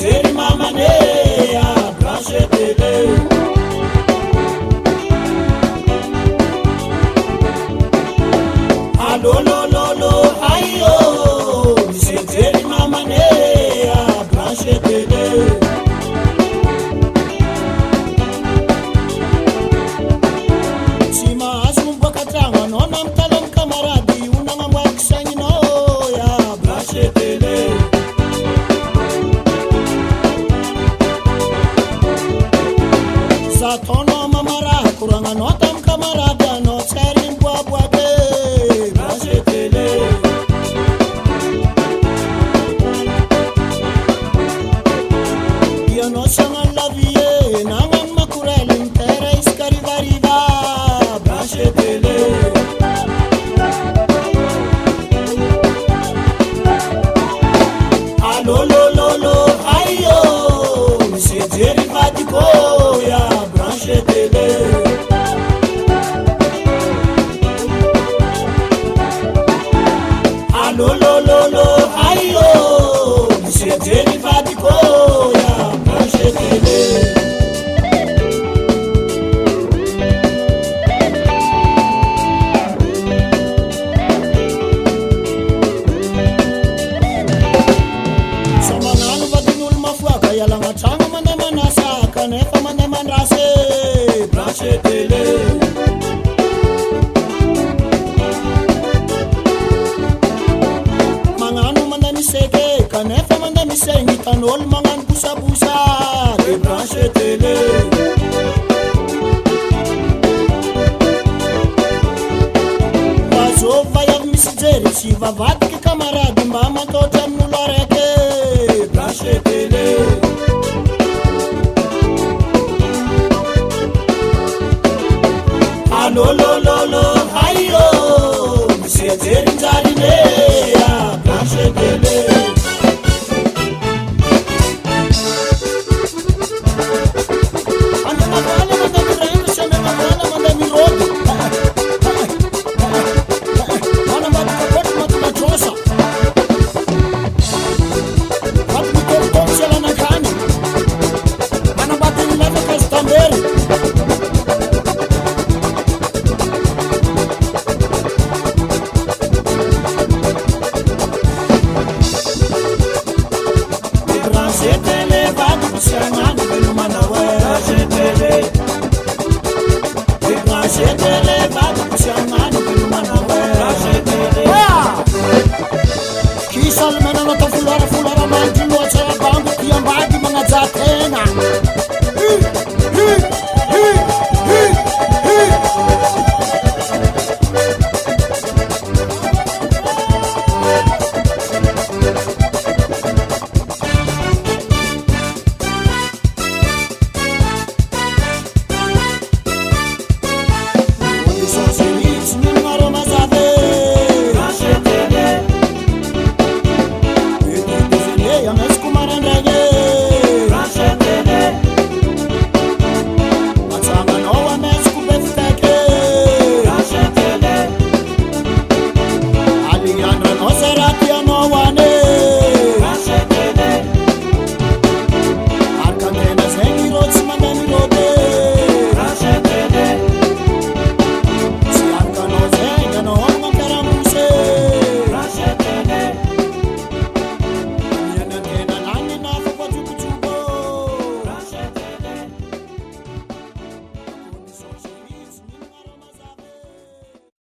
misejery mamanea branche tele alolololo ayo misejery mamanea branche tele tsy mahazo miboaka tragno anao na mitala amy kamarady onagnamoaky sagninao ya branche tele zataonao mamaraha koragnanao tamy kamarady anao tsy ary miboaboaky branche tele ianao sagnano lavie nagnano makorely mitera isaka rivariva branche tele alolololo ayo misejery vadiko ya branche tele alolololo ayo misejery vadiko ya branche tele somagnano vadin'olo mafoaka ialagna tragno mandeha manasaka nefa mandeha mandrasy branche tele magnano mandeha miseke kanefa mandeha misegny hitan'olo magnano bosabosa de branche tele vazovy va avy misy jery tsy vavadiky kamarady mba matotry amin'olo araiky branche tele alolololo ayo misejery njarine ya branche tele andemavala mandeha mirengo sy andemavala mandeha mirody manambadika koatra matinatrosa maty mitômotômo sy alanakany manambadiny lefaka azy tambery branche tele vadiko sy agnano velo manao